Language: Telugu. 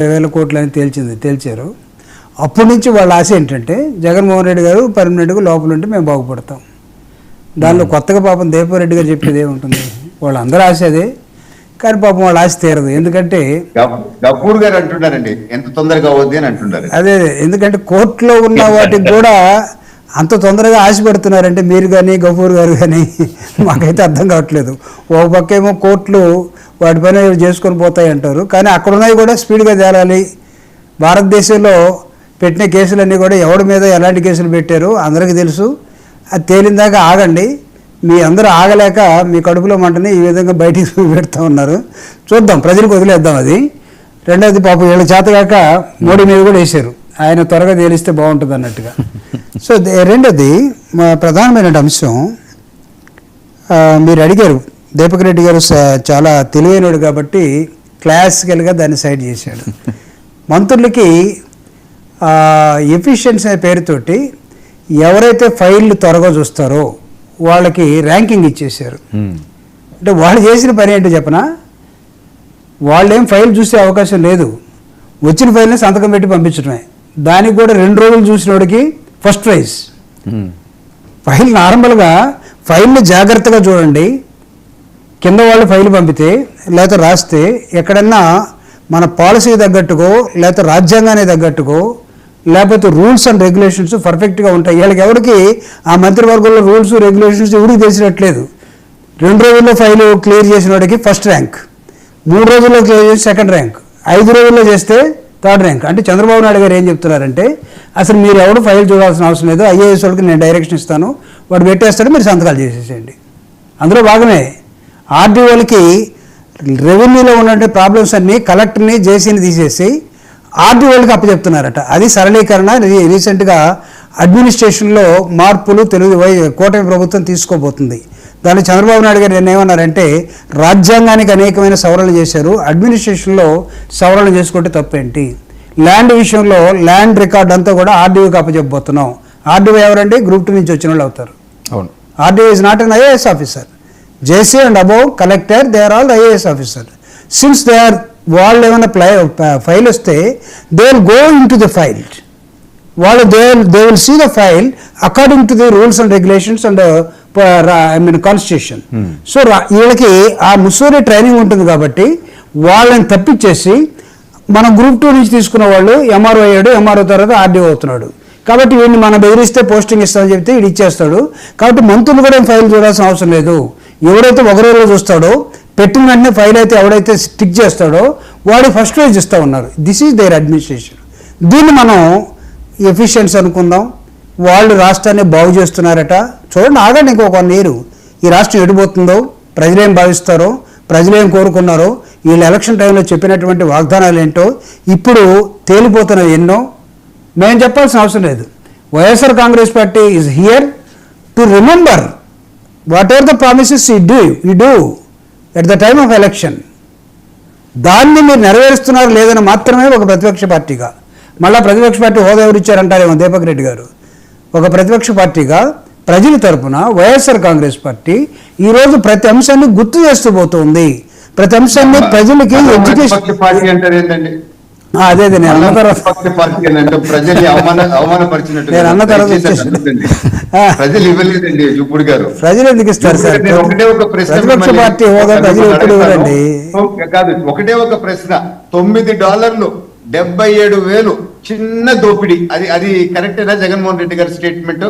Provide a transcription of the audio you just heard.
20,000 కోట్లు అని తేల్చారు. అప్పటి నుంచి వాళ్ళ ఆశ ఏంటంటే జగన్మోహన్ రెడ్డి గారు పర్మనెంట్గా లోపల ఉంటే మేము బాగుపడతాం. దానిలో కొత్తగా పాపం దేవరెడ్డి గారు చెప్పేది ఏముంటుంది, వాళ్ళందరూ ఆశ అదే. కానీ పాపం వాళ్ళ ఆశ తీరదు. ఎందుకంటే గఫూర్ గారు అంటున్నారండి ఎంత తొందరగా అవుద్ది అని అంటున్నారు. అదే ఎందుకంటే కోర్టులో ఉన్న వాటికి కూడా అంత తొందరగా ఆశ పెడుతున్నారంటే మీరు కానీ గఫూర్ గారు కానీ మాకైతే అర్థం కావట్లేదు. ఒక పక్క ఏమో కోర్టులు వాటి పైన చేసుకొని పోతాయి అంటారు, కానీ అక్కడ ఉన్నవి కూడా స్పీడ్గా తేలాలి. భారతదేశంలో పెట్టిన కేసులన్నీ కూడా ఎవరి మీద ఎలాంటి కేసులు పెట్టారో అందరికీ తెలుసు. అది తేలిందాకా ఆగండి. మీ అందరూ ఆగలేక మీ కడుపులో మంటని ఈ విధంగా బయటికి పెడతా ఉన్నారు. చూద్దాం, ప్రజలకు వదిలేద్దాం అది. రెండవది పాపం వీళ్ళ చేతగాక మోడీ మీద కూడా వేశారు, ఆయన త్వరగా తేలిస్తే బాగుంటుంది అన్నట్టుగా. సో రెండోది మా ప్రధానమైన అంశం, మీరు అడిగారు దీపక్ రెడ్డి గారు చాలా తెలివైనడు కాబట్టి క్లాసికల్గా దాన్ని సైడ్ చేశాడు. మంత్రులకి ఎఫిషియన్సీ అనే పేరుతోటి ఎవరైతే ఫైళ్ళు త్వరగా చూస్తారో వాళ్ళకి ర్యాంకింగ్ ఇచ్చేశారు. అంటే వాళ్ళు చేసిన పని ఏంటో చెప్పనా, వాళ్ళేం ఫైల్ చూసే అవకాశం లేదు, వచ్చిన ఫైల్ని సంతకం పెట్టి పంపించడమే. దానికి కూడా 2 రోజులు చూసిన వాడికి ఫస్ట్ ప్రైజ్. ఫైల్ నార్మల్గా ఫైల్ని జాగ్రత్తగా చూడండి, కింద వాళ్ళు ఫైల్ పంపితే లేకపోతే రాస్తే ఎక్కడన్నా మన పాలసీకి తగ్గట్టుకో లేకపోతే రాజ్యాంగానికి తగ్గట్టుకో లేకపోతే రూల్స్ అండ్ రెగ్యులేషన్స్ పర్ఫెక్ట్గా ఉంటాయి. వీళ్ళకి ఎవరికి ఆ మంత్రివర్గంలో రూల్స్ రెగ్యులేషన్స్ ఎవరికి తెలిసినట్లేదు. 2 రోజుల్లో ఫైల్ క్లియర్ చేసిన వాడికి ఫస్ట్ ర్యాంక్, 3 రోజుల్లో క్లియర్ చేసి సెకండ్ ర్యాంక్, 5 రోజుల్లో చేస్తే థర్డ్ ర్యాంక్. అంటే చంద్రబాబు నాయుడు గారు ఏం చెప్తున్నారంటే అసలు మీరు ఎవరు ఫైల్ చూడాల్సిన అవసరం లేదు, ఐఏఎస్ వాళ్ళకి నేను డైరెక్షన్ ఇస్తాను, వాడు పెట్టేస్తాడు, మీరు సంతకాలు చేసేసేయండి. అందులో భాగమే ఆర్డీఓలకి రెవెన్యూలో ఉన్న ప్రాబ్లమ్స్ అన్నీ కలెక్టర్ని జేసీని తీసేసి ఆర్డీఓలకి అప్పచెప్తున్నారట. అది సరళీకరణ. రీసెంట్గా అడ్మినిస్ట్రేషన్లో మార్పులు కూటమి ప్రభుత్వం తీసుకోబోతుంది. దాన్ని చంద్రబాబు నాయుడు గారు ఏమన్నారంటే రాజ్యాంగానికి అనేకమైన సవరణలు చేశారు, అడ్మినిస్ట్రేషన్లో సవరణ చేసుకుంటే తప్పేంటి, ల్యాండ్ విషయంలో ల్యాండ్ రికార్డ్ అంతా కూడా ఆర్డీఓకి అప్పచెప్పబోతున్నాం. ఆర్డీఓ ఎవరండి, గ్రూప్ 2 నుంచి వచ్చిన వాళ్ళు అవుతారు. అవును, RDO is not an IAS officer. JC and above collector they are all IAS officer. Since they are, వాళ్ళు ఏమైనా ఫైల్ వస్తే they will go into the file, వాళ్ళు they will see the file according to the rules and regulations and constitution. So వీళ్ళకి ఆ ముసూరి ట్రైనింగ్ ఉంటుంది కాబట్టి వాళ్ళని తప్పించేసి మన గ్రూప్ 2 నుంచి తీసుకున్న వాళ్ళు ఎంఆర్ఓ అయ్యాడు, ఎంఆర్ఓ తర్వాత ఆర్డీఓ అవుతున్నాడు. కాబట్టి వీడిని మనం బెదిరిస్తే పోస్టింగ్ ఇస్తామని చెప్తే వీడు ఇచ్చేస్తాడు. కాబట్టి మంత్రులు కూడా ఫైల్ చూడాల్సిన అవసరం లేదు. ఎవరైతే ఒక రోజులో చూస్తాడో పెట్టిన వెంటనే ఫైల్ అయితే ఎవడైతే స్టిక్ చేస్తాడో వాడు ఫస్ట్ ప్రైజ్ ఇస్తూ ఉన్నారు. This is their administration. దీన్ని మనం ఎఫిషియన్సీ అనుకుందాం. వాళ్ళు రాష్ట్రాన్ని బాగు చేస్తున్నారట. చూడండి, ఆగండి ఇంకొక 1 year ఈ రాష్ట్రం ఎడిపోతుందో, ప్రజలేం భావిస్తారో, ప్రజలేం కోరుకున్నారో, వీళ్ళు ఎలక్షన్ టైంలో చెప్పినటువంటి వాగ్దానాలు ఏంటో ఇప్పుడు తేలిపోతున్నవి ఎన్నో. మేము చెప్పాల్సిన అవసరం లేదు. YSR Congress party is here to remember what ever the promises you do at the time of election. దాన్ని మీరు నెరవేరుస్తున్నారు లేదని మాత్రమే ఒక ప్రతిపక్ష పార్టీగా, మళ్ళీ ప్రతిపక్ష పార్టీ హోదా ఎవరు ఇచ్చారంటారేమో దీపక్ రెడ్డి గారు, ఒక ప్రతిపక్ష పార్టీగా ప్రజల తరఫున వైఎస్ఆర్ కాంగ్రెస్ పార్టీ ఈరోజు ప్రతి అంశాన్ని గుర్తు చేస్తూ పోతుంది. ప్రతి అంశాన్ని ప్రజలకి ఎడ్యుకేషన్ అదే నేను అన్న తర్వాత ప్రజలు ఎందుకు ఇస్తారు సార్? ప్రతిపక్ష పార్టీ హోదా ప్రజలు ఎప్పుడు ఇవ్వరండి. కాదు, ఒకటే ఒక ప్రశ్న, $9 77,000 చిన్న దోపిడీ, అది కరెక్టేనా జగన్మోహన్ రెడ్డి గారి స్టేట్మెంట్?